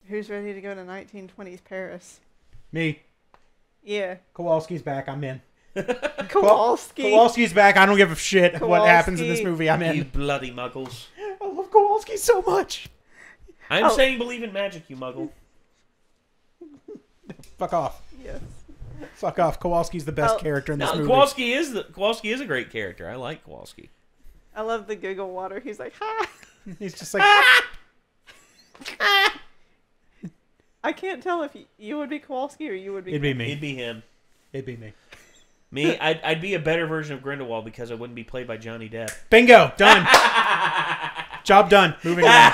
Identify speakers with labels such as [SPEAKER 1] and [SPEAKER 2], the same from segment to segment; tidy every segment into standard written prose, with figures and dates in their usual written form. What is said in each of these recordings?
[SPEAKER 1] Who's ready to go to 1920s Paris?
[SPEAKER 2] Me.
[SPEAKER 1] Yeah.
[SPEAKER 2] Kowalski's back. I'm in.
[SPEAKER 1] Kowalski's
[SPEAKER 2] back. I don't give a shit what happens in this movie. I'm in.
[SPEAKER 3] You bloody muggles.
[SPEAKER 2] I love Kowalski so much.
[SPEAKER 3] I'm saying believe in magic, you muggle.
[SPEAKER 2] Fuck off.
[SPEAKER 1] Yes.
[SPEAKER 2] Fuck off. Kowalski's the best character in this movie.
[SPEAKER 3] Kowalski is a great character. I like Kowalski.
[SPEAKER 1] I love the giggle water. He's like, ha!
[SPEAKER 2] He's just like...
[SPEAKER 1] I can't tell if you would be Kowalski or you would be...
[SPEAKER 2] It'd be me.
[SPEAKER 3] It'd be him.
[SPEAKER 2] It'd be me.
[SPEAKER 3] Me, I'd be a better version of Grindelwald because I wouldn't be played by Johnny Depp.
[SPEAKER 2] Bingo. Done. Job done. Moving on.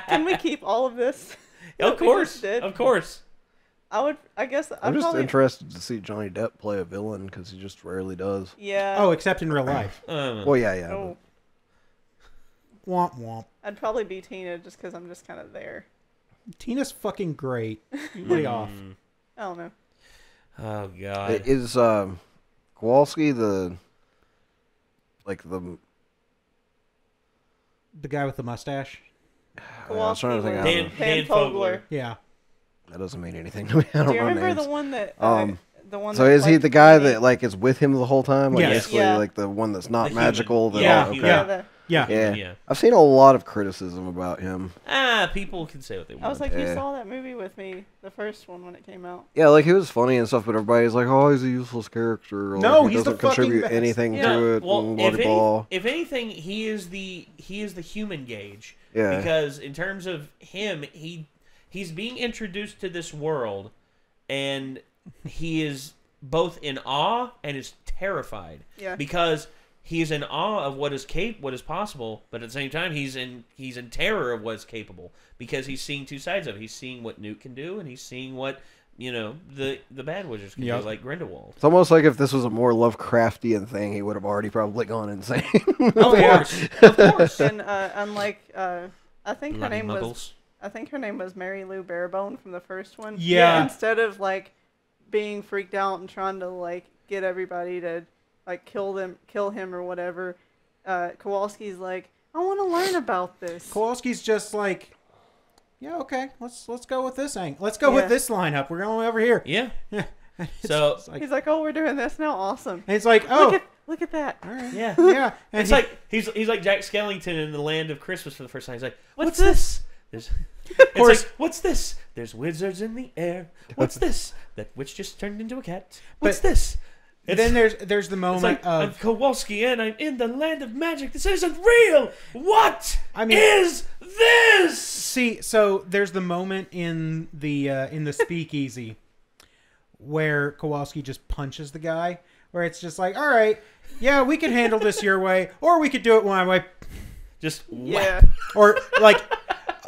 [SPEAKER 1] Can we keep all of this?
[SPEAKER 3] Of course. Of course.
[SPEAKER 1] I'm just
[SPEAKER 4] interested to see Johnny Depp play a villain because he just rarely does.
[SPEAKER 1] Yeah.
[SPEAKER 2] Oh, except in real life.
[SPEAKER 4] Well, yeah.
[SPEAKER 1] Oh.
[SPEAKER 2] Womp womp.
[SPEAKER 1] I'd probably be Tina just because I'm just kind of there.
[SPEAKER 2] Tina's fucking great. Lay off.
[SPEAKER 1] I don't know.
[SPEAKER 3] Oh God.
[SPEAKER 4] Is Kowalski the
[SPEAKER 2] guy with the mustache?
[SPEAKER 1] Kowalski
[SPEAKER 4] I was trying to think
[SPEAKER 3] Dan Fogler.
[SPEAKER 2] Yeah.
[SPEAKER 4] That doesn't mean anything to me. I don't know.
[SPEAKER 1] Do you remember
[SPEAKER 4] names.
[SPEAKER 1] the one that the one?
[SPEAKER 4] So is he the guy that like is with him the whole time? Like
[SPEAKER 2] Yes.
[SPEAKER 4] basically like the one that's not
[SPEAKER 3] The
[SPEAKER 4] magical.
[SPEAKER 3] human.
[SPEAKER 4] That
[SPEAKER 3] Yeah.
[SPEAKER 2] Yeah.
[SPEAKER 4] I've seen a lot of criticism about him.
[SPEAKER 3] People can say what they want.
[SPEAKER 1] I was like, you saw that movie with me, the first one when it came out.
[SPEAKER 4] Yeah, like he was funny and stuff, but everybody's like, "Oh, he's a useless character." Or,
[SPEAKER 2] No,
[SPEAKER 4] like, he
[SPEAKER 2] he's the
[SPEAKER 4] doesn't
[SPEAKER 2] fucking
[SPEAKER 4] contribute
[SPEAKER 2] best.
[SPEAKER 4] anything
[SPEAKER 3] Yeah.
[SPEAKER 4] to it.
[SPEAKER 3] Well,
[SPEAKER 4] and blah, blah.
[SPEAKER 3] if anything, he is the human gauge.
[SPEAKER 4] Yeah.
[SPEAKER 3] Because in terms of him, he's being introduced to this world, and he is both in awe and is terrified.
[SPEAKER 1] Yeah.
[SPEAKER 3] Because he is in awe of what is possible, but at the same time he's in terror of what's capable because he's seeing two sides of it. He's seeing what Newt can do, and he's seeing what the bad wizards can do, like Grindelwald.
[SPEAKER 4] It's almost like if this was a more Lovecraftian thing, he would have already probably gone insane.
[SPEAKER 3] Of course.
[SPEAKER 1] And unlike I think her
[SPEAKER 3] Bloody
[SPEAKER 1] name
[SPEAKER 3] muggles.
[SPEAKER 1] was Mary Lou Barebone from the first one.
[SPEAKER 2] Yeah.
[SPEAKER 1] Instead of like being freaked out and trying to like get everybody to like kill him or whatever, Kowalski's like, I want to learn about this.
[SPEAKER 2] Kowalski's just like, yeah, okay, let's go with this angle. Let's go with this lineup. We're going over here.
[SPEAKER 3] Yeah.
[SPEAKER 2] So
[SPEAKER 1] he's like, oh, we're doing this now. Awesome.
[SPEAKER 2] And it's like, oh,
[SPEAKER 1] look at that.
[SPEAKER 2] all right.
[SPEAKER 3] Yeah.
[SPEAKER 2] Yeah. And
[SPEAKER 3] It's like he's like Jack Skellington in the Land of Christmas for the first time. He's like, "What's this?" There's, of
[SPEAKER 2] course.
[SPEAKER 3] like, what's this? There's wizards in the air. What's this? That witch just turned into a cat. What's this?
[SPEAKER 2] then there's the moment
[SPEAKER 3] like, I'm
[SPEAKER 2] of
[SPEAKER 3] Kowalski and I'm in the land of magic. This isn't real. What
[SPEAKER 2] mean,
[SPEAKER 3] is this?
[SPEAKER 2] See, so there's the moment in the speakeasy where Kowalski just punches the guy, where it's just like, all right, yeah, we could handle this your way, or we could do it my way.
[SPEAKER 3] Just
[SPEAKER 1] Yeah.
[SPEAKER 2] Or like,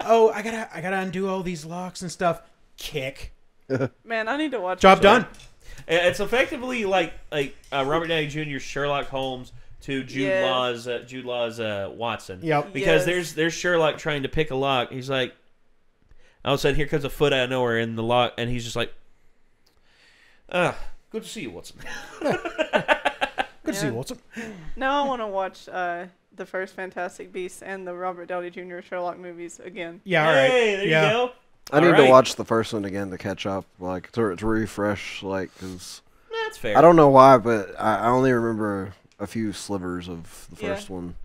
[SPEAKER 2] oh, I gotta undo all these locks and stuff. Kick.
[SPEAKER 1] Man, I need to watch.
[SPEAKER 2] Job done.
[SPEAKER 3] It's effectively like Robert Downey Jr.'s Sherlock Holmes to Jude Law's Watson.
[SPEAKER 2] Yep.
[SPEAKER 3] Because there's Sherlock trying to pick a lock. He's like, all of a sudden here comes a foot out of nowhere in the lock, and he's just like, good to see you, Watson.
[SPEAKER 2] Good to see you, Watson.
[SPEAKER 1] Now I want to watch the first Fantastic Beasts and the Robert Downey Jr. Sherlock movies again.
[SPEAKER 2] Yeah, all right.
[SPEAKER 3] Hey, there you go.
[SPEAKER 4] I need to watch the first one again to catch up, like to refresh, like because
[SPEAKER 3] That's fair.
[SPEAKER 4] I don't know why, but I only remember a few slivers of the first one.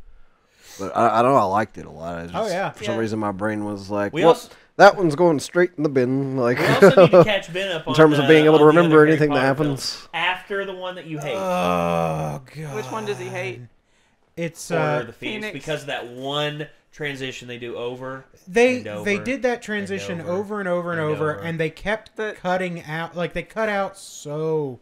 [SPEAKER 4] But I know I liked it a lot. For some reason, my brain was like, that one's going straight in the bin. Like,
[SPEAKER 3] we also need to catch Ben up on
[SPEAKER 4] in terms of being able to remember anything that happens
[SPEAKER 3] after the one that you hate.
[SPEAKER 2] Oh god.
[SPEAKER 1] Which one does he hate?
[SPEAKER 2] It's
[SPEAKER 3] Order of the Phoenix, because of that one transition they do over.
[SPEAKER 2] They
[SPEAKER 3] over,
[SPEAKER 2] did that transition over and over, and they kept cutting out, like they cut out so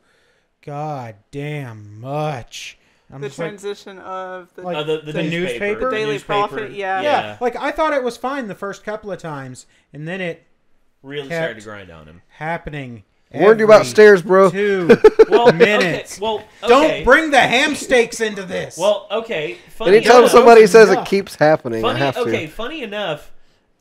[SPEAKER 2] goddamn much.
[SPEAKER 1] The transition of the
[SPEAKER 2] newspaper,
[SPEAKER 1] the Daily Prophet,
[SPEAKER 2] yeah. Like I thought it was fine the first couple of times, and then it
[SPEAKER 3] really started to grind on him.
[SPEAKER 2] Happening.
[SPEAKER 4] Warned you about stairs, bro.
[SPEAKER 2] 2 minutes.
[SPEAKER 3] Okay. Well,
[SPEAKER 2] don't bring the ham steaks into this.
[SPEAKER 3] Well, okay.
[SPEAKER 4] Anytime somebody says it keeps happening, I have to.
[SPEAKER 3] Okay, funny enough,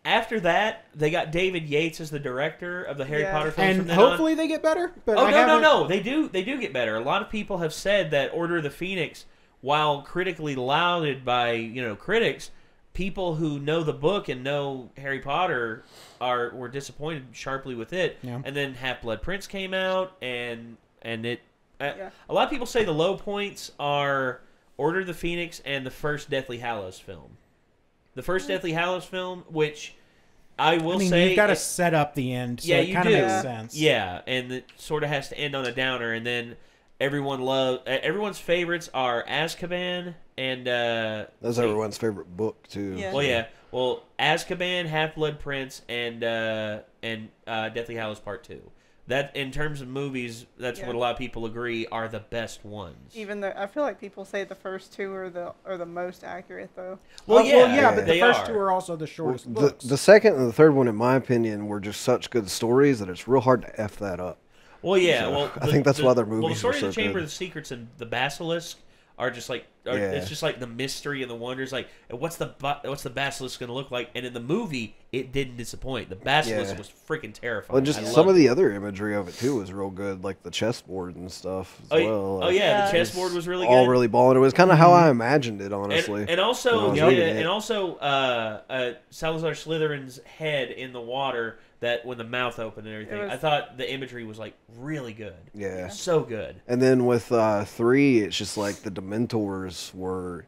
[SPEAKER 3] after that, they got David Yates as the director of the Harry Potter films.
[SPEAKER 2] And hopefully they get better. But
[SPEAKER 3] no. They do get better. A lot of people have said that Order of the Phoenix, while critically lauded by critics, people who know the book and know Harry Potter were disappointed sharply with it.
[SPEAKER 2] Yeah.
[SPEAKER 3] And then Half-Blood Prince came out, and it. A lot of people say the low points are Order of the Phoenix and the first Deathly Hallows film. The first Deathly Hallows film, which I will say,
[SPEAKER 2] you've got to set up the end, so it kind of makes sense.
[SPEAKER 3] Yeah, and it sort of has to end on a downer, and then everyone's favorites are Azkaban and
[SPEAKER 4] that's everyone's favorite book too.
[SPEAKER 1] Yeah.
[SPEAKER 3] Well, yeah. Well, Azkaban, Half-Blood Prince, and Deathly Hallows Part 2. That, in terms of movies, that's what a lot of people agree are the best ones.
[SPEAKER 1] Even though I feel like people say the first two are the most accurate, though.
[SPEAKER 2] Well, but the first two are also the shortest books.
[SPEAKER 4] The second and the third one, in my opinion, were just such good stories that it's real hard to F that up.
[SPEAKER 3] Well, yeah.
[SPEAKER 4] So,
[SPEAKER 3] well,
[SPEAKER 4] I think that's why their movies
[SPEAKER 3] the story
[SPEAKER 4] are so
[SPEAKER 3] of the Chamber
[SPEAKER 4] good.
[SPEAKER 3] of the Secrets and the Basilisk are just like it's just like the mystery and the wonders. Like, what's the basilisk going to look like? And in the movie, it didn't disappoint. The basilisk was freaking terrifying.
[SPEAKER 4] Well, just some of the other imagery of it too was real good, like the chessboard and stuff as well. Like,
[SPEAKER 3] the chessboard was really good.
[SPEAKER 4] All really balling. It was kind of how I imagined it, honestly.
[SPEAKER 3] And also Salazar Slytherin's head in the water. That when the mouth opened and everything, I thought the imagery was like really good.
[SPEAKER 4] Yeah,
[SPEAKER 3] so good.
[SPEAKER 4] And then with 3, it's just like the Dementors were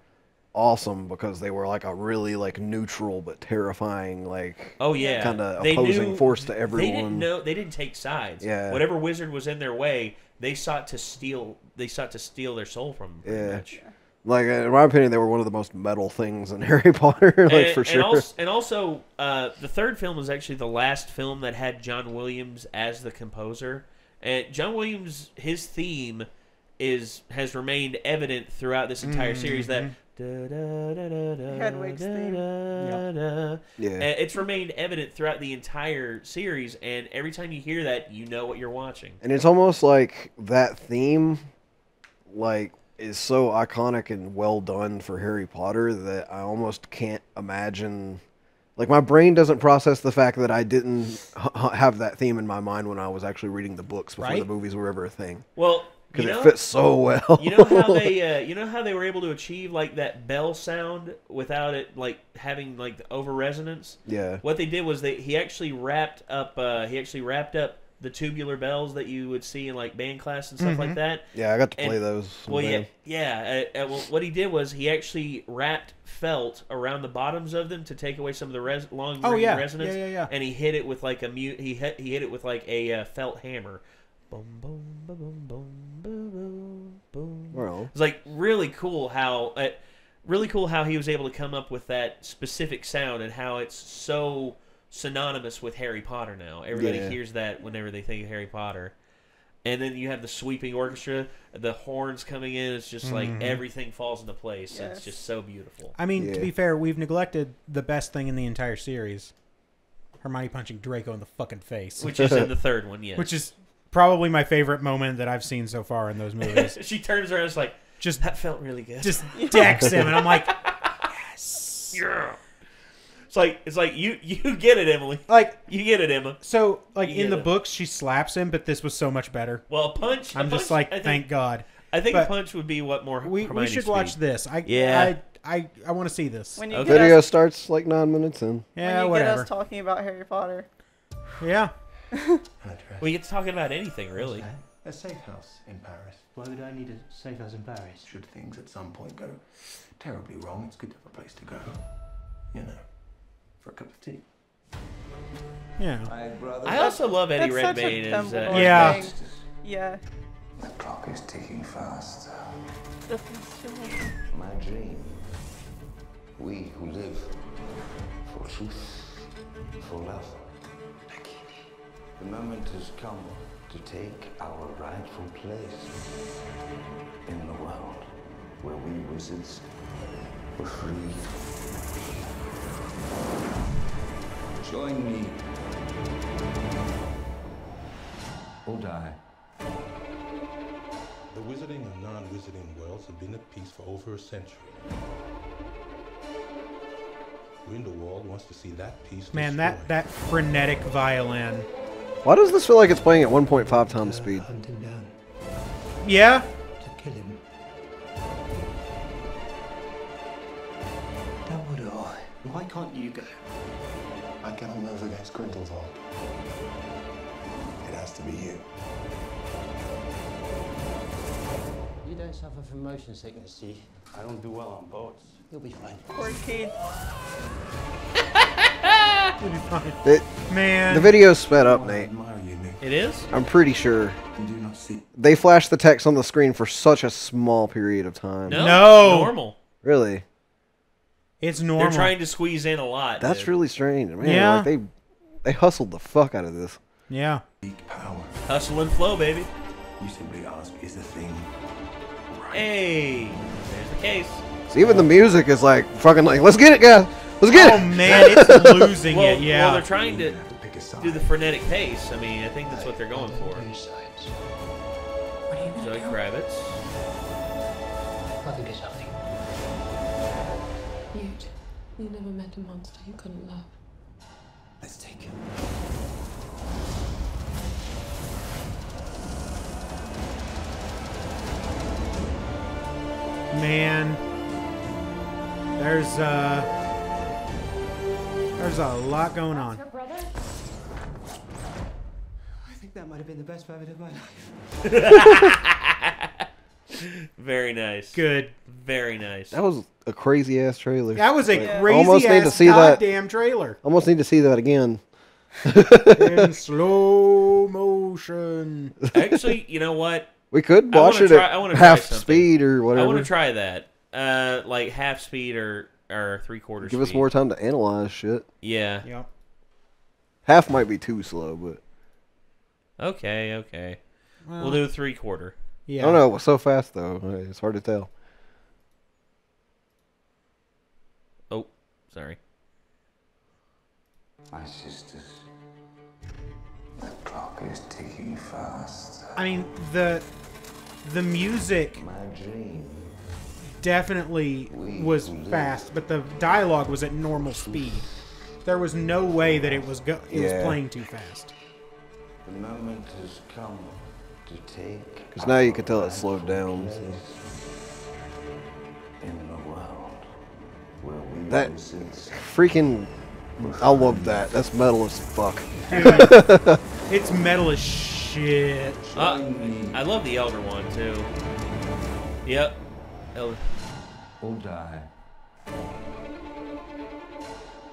[SPEAKER 4] awesome because they were like a really like neutral but terrifying kind of opposing force to everyone.
[SPEAKER 3] They didn't take sides.
[SPEAKER 4] Yeah,
[SPEAKER 3] whatever wizard was in their way, they sought to steal their soul from them. Pretty much.
[SPEAKER 4] Like, in my opinion, they were one of the most metal things in Harry Potter, for sure.
[SPEAKER 3] And also, the third film was actually the last film that had John Williams as the composer. And John Williams, his theme has remained evident throughout this entire series. That
[SPEAKER 1] Hedwig's theme.
[SPEAKER 3] It's remained evident throughout the entire series, and every time you hear that, you know what you're watching.
[SPEAKER 4] And it's almost like that theme, is so iconic and well done for Harry Potter that I almost can't imagine. Like, my brain doesn't process the fact that I didn't have that theme in my mind when I was actually reading the books before the movies were ever a thing.
[SPEAKER 3] Well,
[SPEAKER 4] because it fits so well.
[SPEAKER 3] You know how they were able to achieve like that bell sound without it like having like the over resonance.
[SPEAKER 4] Yeah.
[SPEAKER 3] What they did was he actually wrapped up the tubular bells that you would see in like band class and stuff like that.
[SPEAKER 4] Yeah, I got to play those.
[SPEAKER 3] Well, what he did was he actually wrapped felt around the bottoms of them to take away some of the long resonance.
[SPEAKER 2] Yeah.
[SPEAKER 3] And he hit it with like he hit it with like a felt hammer. Boom, boom, boom, boom, boom, boom, boom.
[SPEAKER 4] Well,
[SPEAKER 3] it's like really cool how he was able to come up with that specific sound and how it's so synonymous with Harry Potter now. Everybody hears that whenever they think of Harry Potter. And then you have the sweeping orchestra, the horns coming in. It's just like everything falls into place. Yes. It's just so beautiful.
[SPEAKER 2] I mean, to be fair, we've neglected the best thing in the entire series. Hermione punching Draco in the fucking face.
[SPEAKER 3] Which is in the third one, yes.
[SPEAKER 2] Which is probably my favorite moment that I've seen so far in those movies.
[SPEAKER 3] She turns around and is like, that felt really good.
[SPEAKER 2] Just decks him, and I'm like, yes.
[SPEAKER 3] Yeah. It's like you get it, Emily.
[SPEAKER 2] Like,
[SPEAKER 3] you get it, Emma.
[SPEAKER 2] So in the books she slaps him, but this was so much better.
[SPEAKER 3] Well, a punch.
[SPEAKER 2] Thank God.
[SPEAKER 3] I think a punch would be what more.
[SPEAKER 2] We should watch this. I want to see this.
[SPEAKER 1] When you
[SPEAKER 4] video starts like 9 minutes in.
[SPEAKER 2] Yeah,
[SPEAKER 1] when you
[SPEAKER 2] whatever.
[SPEAKER 1] get us talking about Harry Potter.
[SPEAKER 2] Yeah.
[SPEAKER 3] We get to talking about anything, really.
[SPEAKER 5] A safe house in Paris. Why would I need a safe house in Paris? Should things at some point go terribly wrong, it's good to have a place to go. You know, for a cup of tea.
[SPEAKER 2] Yeah.
[SPEAKER 3] I also love Eddie Redmayne as
[SPEAKER 1] yeah.
[SPEAKER 5] The clock is ticking fast. My dream. We who live for truth, for love. The moment has come to take our rightful place in the world where we wizards were free. Join me or die.
[SPEAKER 6] The wizarding and non-wizarding worlds have been at peace for over a century. Grindelwald wants to see that peace
[SPEAKER 2] Man,
[SPEAKER 6] destroyed.
[SPEAKER 2] that frenetic violin.
[SPEAKER 4] Why does this feel like it's playing at 1.5 times speed?
[SPEAKER 5] Hunt him down.
[SPEAKER 2] Yeah?
[SPEAKER 5] To kill him. Dumbledore.
[SPEAKER 7] Why can't you go?
[SPEAKER 6] I cannot move against Grindelwald. It has to be you.
[SPEAKER 7] You don't suffer from motion sickness, do you?
[SPEAKER 5] I don't do well on boats.
[SPEAKER 7] You'll be fine.
[SPEAKER 1] Poor kid.
[SPEAKER 2] You'll be fine.
[SPEAKER 4] Man. The video's sped up, Nate.
[SPEAKER 3] It is?
[SPEAKER 4] I'm pretty sure. They flash the text on the screen for such a small period of time.
[SPEAKER 3] No. Normal.
[SPEAKER 4] Really?
[SPEAKER 2] It's normal.
[SPEAKER 3] They're trying to squeeze in a lot.
[SPEAKER 4] That's really strange. Man,
[SPEAKER 2] yeah.
[SPEAKER 4] Like they hustled the fuck out of this.
[SPEAKER 2] Yeah.
[SPEAKER 5] Power.
[SPEAKER 3] Hustle and flow, baby.
[SPEAKER 5] You simply ask, is the thing right?
[SPEAKER 3] Hey, there's the case.
[SPEAKER 4] So even the music is like fucking like, let's get it, guys. Let's get it.
[SPEAKER 2] Oh man, it's losing it. Yeah.
[SPEAKER 3] Well, they're trying to do the frenetic pace. I mean, I think that's what they're going for. Zoe Kravitz.
[SPEAKER 7] I think it's something.
[SPEAKER 8] You never met a monster you couldn't love.
[SPEAKER 7] Let's take him.
[SPEAKER 2] Man, there's a lot going on.
[SPEAKER 8] Your brother?
[SPEAKER 7] I think that might have been the best moment of my life.
[SPEAKER 3] Very nice.
[SPEAKER 2] Good.
[SPEAKER 3] Very nice.
[SPEAKER 4] That was a crazy ass trailer.
[SPEAKER 2] That was a crazy
[SPEAKER 4] almost need to
[SPEAKER 2] ass
[SPEAKER 4] see
[SPEAKER 2] goddamn trailer.
[SPEAKER 4] Almost need to see that again.
[SPEAKER 2] In slow motion.
[SPEAKER 3] Actually, you know what?
[SPEAKER 4] We could watch it at half speed or whatever.
[SPEAKER 3] I want to try that. Like half speed or 3/4 speed.
[SPEAKER 4] Give us more time to analyze shit.
[SPEAKER 3] Yeah.
[SPEAKER 2] Yep.
[SPEAKER 4] Half might be too slow, but
[SPEAKER 3] okay.
[SPEAKER 2] Well,
[SPEAKER 3] we'll do 3/4.
[SPEAKER 2] Yeah.
[SPEAKER 4] I don't know. It was so fast though. It's hard to tell.
[SPEAKER 3] Oh, sorry.
[SPEAKER 5] My sisters, the clock is ticking fast.
[SPEAKER 2] I mean, the music
[SPEAKER 5] My dream.
[SPEAKER 2] definitely was fast, but the dialogue was at normal speed. There was no way that it was playing too fast.
[SPEAKER 5] The moment has come to take.
[SPEAKER 4] Because now you can tell it slowed down. So.
[SPEAKER 5] In the world where we
[SPEAKER 4] That freaking, I love that. That's metal as fuck.
[SPEAKER 2] Dude, it's metal as shit.
[SPEAKER 3] I love the Elder one too. Yep. Elder.
[SPEAKER 5] Or die.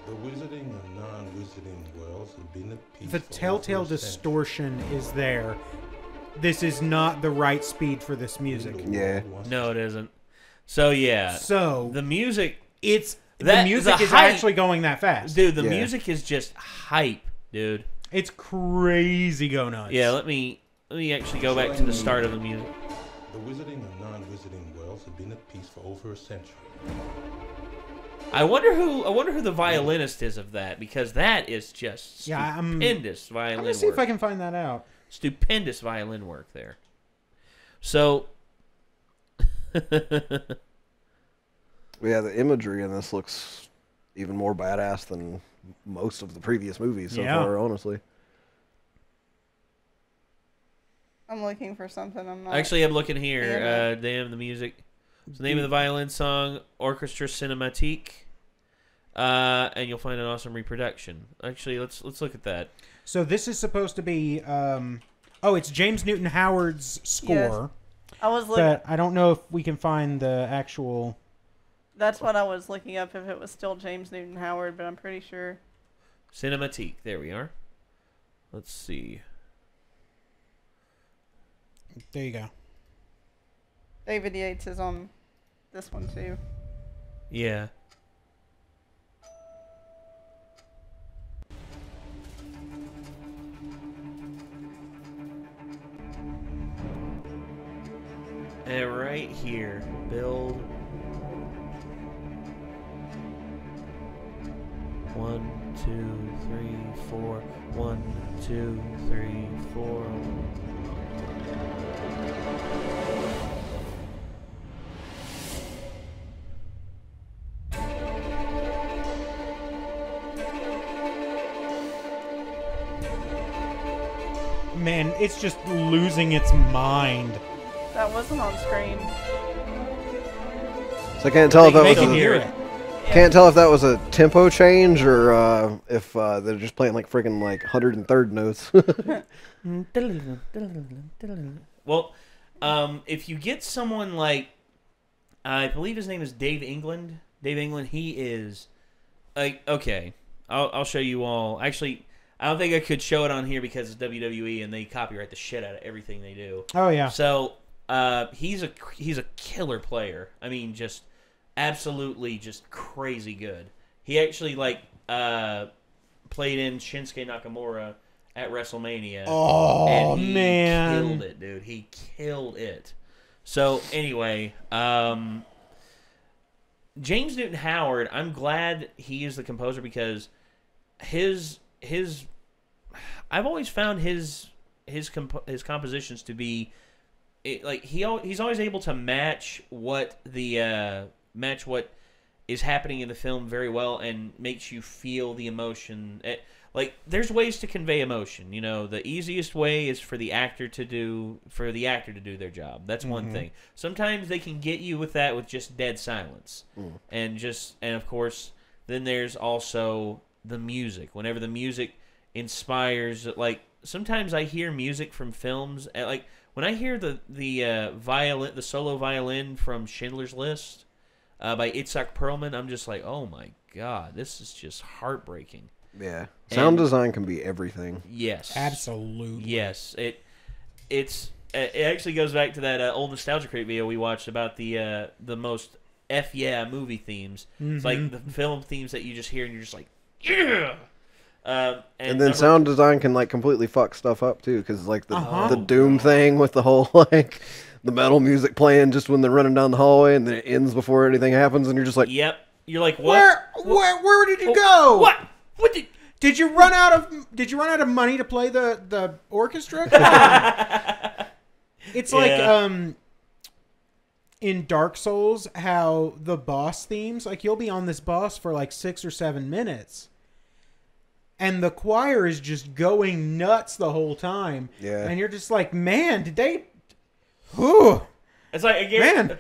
[SPEAKER 6] The wizarding and non-wizarding worlds have been at peace.
[SPEAKER 2] The telltale distortion is there. This is not the right speed for this music.
[SPEAKER 4] Yeah.
[SPEAKER 3] No, it isn't. So yeah.
[SPEAKER 2] So
[SPEAKER 3] the music,
[SPEAKER 2] the music is actually going that fast,
[SPEAKER 3] dude. The music is just hype, dude.
[SPEAKER 2] It's crazy go nuts.
[SPEAKER 3] Yeah, let me actually go back to the start of the music.
[SPEAKER 6] The wizarding and non-wizarding worlds have been at peace for over a century.
[SPEAKER 3] I wonder who the violinist is of that, because that is just stupendous violin work.
[SPEAKER 2] Let's see if I can find that out.
[SPEAKER 3] Stupendous violin work there. So
[SPEAKER 4] yeah, the imagery in this looks even more badass than most of the previous movies so far, honestly.
[SPEAKER 1] I'm looking for something. I'm not.
[SPEAKER 3] Actually, I'm looking here. Damn the music. It's the name of the violin song, Orchestra Cinematique, and you'll find an awesome reproduction. Actually, let's look at that.
[SPEAKER 2] So this is supposed to be, it's James Newton Howard's score.
[SPEAKER 1] Yes. I was looking.
[SPEAKER 2] But I don't know if we can find the actual.
[SPEAKER 1] That's what I was looking up, if it was still James Newton Howard, but I'm pretty sure.
[SPEAKER 3] Cinematique. There we are. Let's see.
[SPEAKER 2] There you go.
[SPEAKER 1] David Yates is on this one too.
[SPEAKER 3] Yeah. And right here, build 1, 2, 3, 4. 1, 2, 3, 4.
[SPEAKER 2] Man, it's just losing its mind.
[SPEAKER 1] That wasn't on screen.
[SPEAKER 4] So I can't tell if that was
[SPEAKER 3] hear it.
[SPEAKER 4] Can't tell if that was a tempo change or if they're just playing like freaking like 103rd notes.
[SPEAKER 3] Well, if you get someone like, I believe his name is Dave England. Dave England, he is like, okay, I'll show you all. Actually, I don't think I could show it on here because it's WWE and they copyright the shit out of everything they do.
[SPEAKER 2] Oh yeah.
[SPEAKER 3] So he's a killer player. I mean, just absolutely just crazy good. He actually like played in Shinsuke Nakamura at WrestleMania.
[SPEAKER 2] Oh,
[SPEAKER 3] and he
[SPEAKER 2] man,
[SPEAKER 3] killed it, dude. He killed it. So anyway, James Newton Howard, I'm glad he is the composer because his I've always found his compositions to be like he's always able to match what is happening in the film very well and makes you feel the emotion. Like there's ways to convey emotion. You know, the easiest way is for the actor to do their job. That's one thing. Sometimes they can get you with that with just dead silence. And of course then there's also the music. Whenever the music inspires, like sometimes I hear music from films like when I hear the solo violin from Schindler's List by Itzhak Perlman, I'm just like, oh my god, this is just heartbreaking.
[SPEAKER 4] Yeah, sound design can be everything.
[SPEAKER 3] Yes,
[SPEAKER 2] absolutely.
[SPEAKER 3] Yes, it actually goes back to that old Nostalgia Crate video we watched about the most movie themes. It's like the film themes that you just hear and you're just like, yeah.
[SPEAKER 4] And then sound design can like completely fuck stuff up too, because like the Doom thing with the whole like the metal music playing just when they're running down the hallway and then it ends before anything happens and you're just like,
[SPEAKER 3] yep. You're like, what?
[SPEAKER 2] Where did you go?
[SPEAKER 3] What? What
[SPEAKER 2] did you run out of money to play the orchestra? It's like in Dark Souls how the boss themes, like you'll be on this boss for like 6 or 7 minutes and the choir is just going nuts the whole time.
[SPEAKER 4] Yeah.
[SPEAKER 2] And you're just like, man, did they whew.
[SPEAKER 3] It's like, again,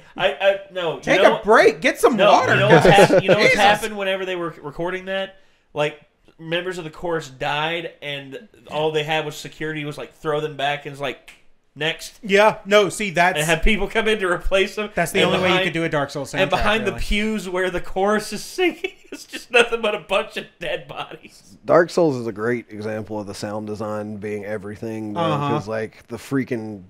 [SPEAKER 3] no.
[SPEAKER 2] Take a break. Get some water.
[SPEAKER 3] You know what's happened whenever they were recording that? Like, members of the chorus died, and all they had was security was like throw them back, and it's like next.
[SPEAKER 2] Yeah, no, see that's
[SPEAKER 3] and have people come in to replace them.
[SPEAKER 2] That's the only way you could do a Dark Souls soundtrack.
[SPEAKER 3] And behind the pews where the chorus is singing, it's just nothing but a bunch of dead bodies.
[SPEAKER 4] Dark Souls is a great example of the sound design being everything, because like the freaking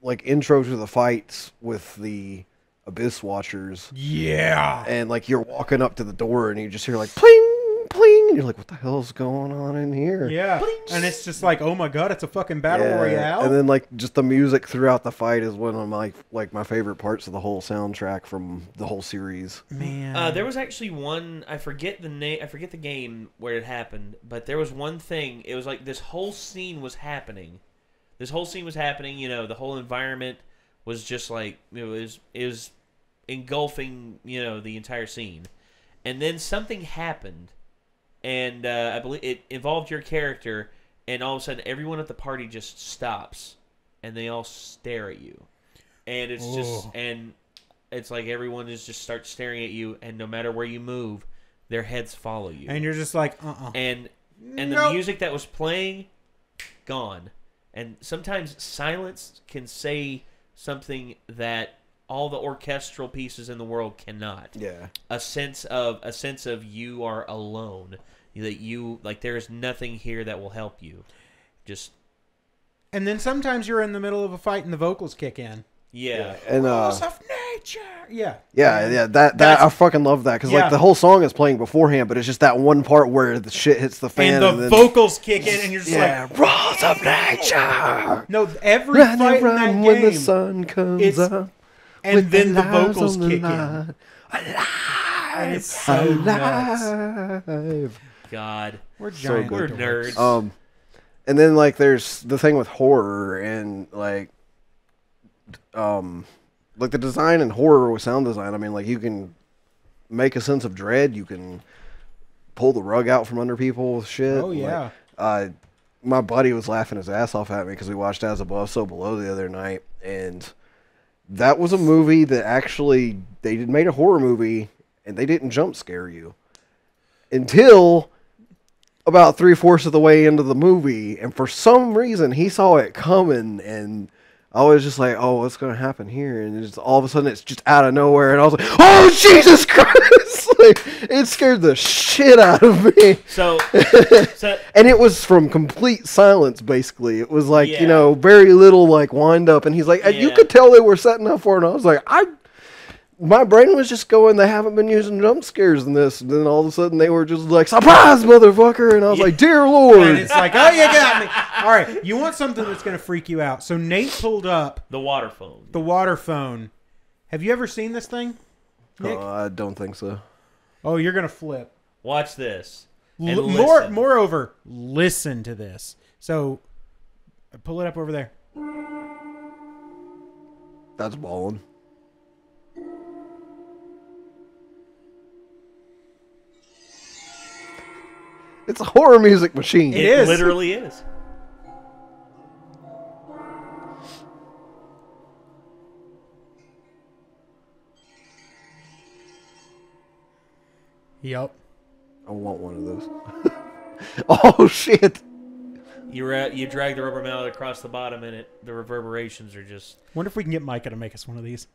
[SPEAKER 4] like intro to the fights with the Abyss Watchers.
[SPEAKER 2] Yeah.
[SPEAKER 4] And like you're walking up to the door and you just hear like pling, pling, and you're like, what the hell's going on in here?
[SPEAKER 2] Yeah. Pling. And it's just like, oh my god, it's a fucking battle royale.
[SPEAKER 4] And then like just the music throughout the fight is one of my favorite parts of the whole soundtrack from the whole series.
[SPEAKER 2] Man.
[SPEAKER 3] There was actually one, I forget the name, I forget the game where it happened, but there was one thing, it was like this whole scene was happening. You know, the whole environment was just like, it was engulfing, you know, the entire scene. And then something happened, and I believe it involved your character, and all of a sudden everyone at the party just stops, and they all stare at you. And it's and it's like everyone just starts staring at you, and no matter where you move, their heads follow you.
[SPEAKER 2] And you're just like,
[SPEAKER 3] And the music that was playing, gone. And sometimes silence can say something that all the orchestral pieces in the world cannot.
[SPEAKER 4] Yeah.
[SPEAKER 3] A sense of you are alone. That you like there is nothing here that will help you. Just.
[SPEAKER 2] And then sometimes you're in the middle of a fight and the vocals kick in.
[SPEAKER 3] Yeah.
[SPEAKER 4] And
[SPEAKER 2] Rules of nature. Yeah.
[SPEAKER 4] Yeah. That I fucking love that because like the whole song is playing beforehand, but it's just that one part where the shit hits the fan
[SPEAKER 2] and the vocals kick in, and you're just like,
[SPEAKER 4] rules of nature.
[SPEAKER 2] No, every fight in that
[SPEAKER 4] when
[SPEAKER 2] game,
[SPEAKER 4] the sun comes up,
[SPEAKER 2] and then the vocals kick in.
[SPEAKER 4] Alive,
[SPEAKER 2] and it's so
[SPEAKER 4] alive.
[SPEAKER 2] Nuts.
[SPEAKER 3] God,
[SPEAKER 2] we're giant.
[SPEAKER 3] We're nerds.
[SPEAKER 4] And then like there's the thing with horror and like the design in horror with sound design. I mean, like you can make a sense of dread. You can pull the rug out from under people with shit.
[SPEAKER 2] Oh yeah.
[SPEAKER 4] Like, my buddy was laughing his ass off at me because we watched As Above, So Below the other night, and that was a movie that actually they made a horror movie, and they didn't jump scare you until about 3/4 of the way into the movie, and for some reason he saw it coming, and I was just like, oh, what's going to happen here? And just all of a sudden it's just out of nowhere, and I was like, oh, Jesus Christ! Like, it scared the shit out of me.
[SPEAKER 3] So
[SPEAKER 4] and it was from complete silence, basically. It was like, you know, very little like wind up, and he's like, you could tell they were setting up for it, and I was like, my brain was just going, they haven't been using jump scares in this. And then all of a sudden they were just like, surprise, motherfucker. And I was like, dear Lord.
[SPEAKER 2] And it's like, oh, you got me. All right. You want something that's going to freak you out. So Nate pulled up
[SPEAKER 3] the water phone.
[SPEAKER 2] The water phone. Have you ever seen this thing, Nick?
[SPEAKER 4] I don't think so.
[SPEAKER 2] Oh, you're going to flip.
[SPEAKER 3] Watch this.
[SPEAKER 2] Moreover, listen to this. So pull it up over there.
[SPEAKER 4] That's balling. It's a horror music machine.
[SPEAKER 3] It literally is.
[SPEAKER 2] Yep.
[SPEAKER 4] I want one of those. Oh shit!
[SPEAKER 3] You drag the rubber mallet across the bottom, and the reverberations are just.
[SPEAKER 2] Wonder if we can get Micah to make us one of these.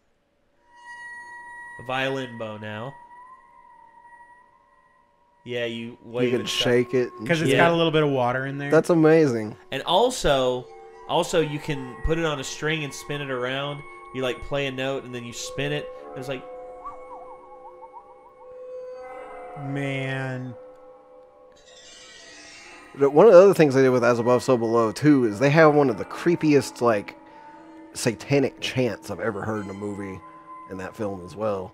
[SPEAKER 3] A violin bow now. Yeah, you
[SPEAKER 4] can shake it
[SPEAKER 2] because it's got a little bit of water in there.
[SPEAKER 4] That's amazing.
[SPEAKER 3] And also you can put it on a string and spin it around. You like play a note and then you spin it. It's like,
[SPEAKER 2] man.
[SPEAKER 4] One of the other things they did with As Above, So Below too is they have one of the creepiest like satanic chants I've ever heard in a movie in that film as well.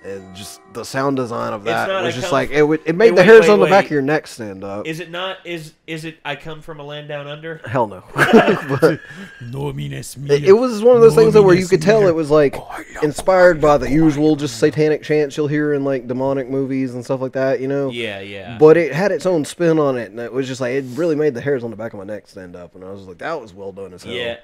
[SPEAKER 4] And just the sound design of that was just like it made the hairs on the back of your neck stand up.
[SPEAKER 3] Is it not? Is it? I Come From a Land Down Under?
[SPEAKER 4] Hell no. But it was one of those things where you could tell it was like inspired by the usual just satanic chants you'll hear in like demonic movies and stuff like that, you know?
[SPEAKER 3] Yeah, yeah.
[SPEAKER 4] But it had its own spin on it, and it was just like it really made the hairs on the back of my neck stand up, and I was like, that was well done as hell.
[SPEAKER 3] Yeah.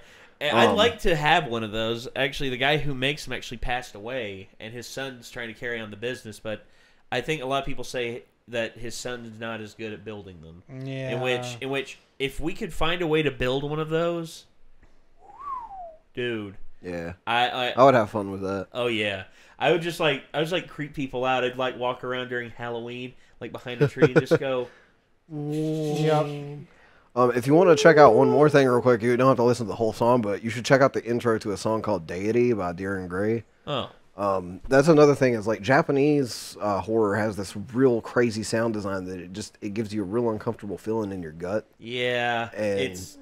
[SPEAKER 3] I'd like to have one of those. Actually, the guy who makes them actually passed away, and his son's trying to carry on the business. But I think a lot of people say that his son's not as good at building them.
[SPEAKER 2] Yeah.
[SPEAKER 3] In which, if we could find a way to build one of those, dude.
[SPEAKER 4] Yeah.
[SPEAKER 3] I
[SPEAKER 4] would have fun with that.
[SPEAKER 3] Oh yeah. I would just like creep people out. I'd like walk around during Halloween, like behind a tree, and just go.
[SPEAKER 2] Yep.
[SPEAKER 4] If you want to check out one more thing real quick, you don't have to listen to the whole song, but you should check out the intro to a song called Deity by Deering Gray.
[SPEAKER 3] Oh.
[SPEAKER 4] That's another thing is like Japanese horror has this real crazy sound design that it gives you a real uncomfortable feeling in your gut.
[SPEAKER 3] Yeah.
[SPEAKER 4] And it's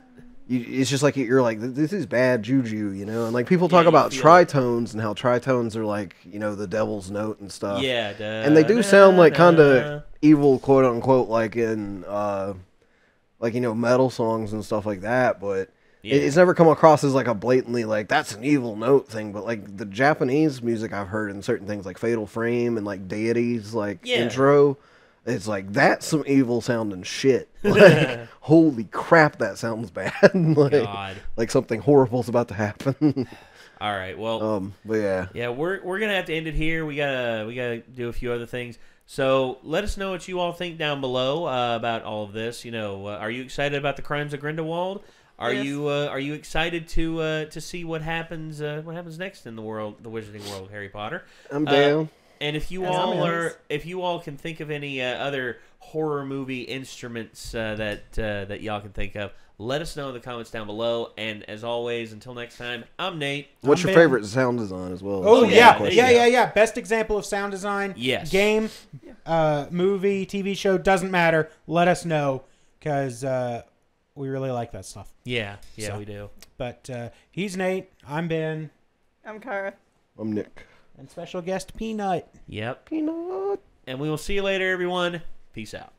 [SPEAKER 4] just like you're like, this is bad juju, you know? And like people talk about tritones and how tritones are like, you know, the devil's note and stuff.
[SPEAKER 3] Yeah.
[SPEAKER 4] And they do sound like kind of evil, quote unquote, like in... like, you know, metal songs and stuff like that, but it's never come across as like a blatantly like that's an evil note thing. But like the Japanese music I've heard in certain things like Fatal Frame and like Deity's like intro, it's like that's some evil sounding shit. Like holy crap, that sounds bad. like something horrible's about to happen.
[SPEAKER 3] All right, well,
[SPEAKER 4] but yeah,
[SPEAKER 3] we're gonna have to end it here. We gotta do a few other things. So let us know what you all think down below about all of this. You know, are you excited about the Crimes of Grindelwald? Are you excited to see what happens next in the Wizarding World of Harry Potter?
[SPEAKER 4] I'm down.
[SPEAKER 3] And if you all can think of any other horror movie instruments that y'all can think of, let us know in the comments down below. And as always, until next time, I'm Nate.
[SPEAKER 4] What's your favorite sound design as well?
[SPEAKER 2] Oh, yeah. Best example of sound design.
[SPEAKER 3] Yes.
[SPEAKER 2] Game, movie, TV show, doesn't matter. Let us know because we really like that stuff.
[SPEAKER 3] Yeah, we do.
[SPEAKER 2] But he's Nate. I'm Ben.
[SPEAKER 1] I'm Kara.
[SPEAKER 4] I'm Nick.
[SPEAKER 2] And special guest Peanut.
[SPEAKER 3] Yep.
[SPEAKER 4] Peanut.
[SPEAKER 3] And we will see you later, everyone. Peace out.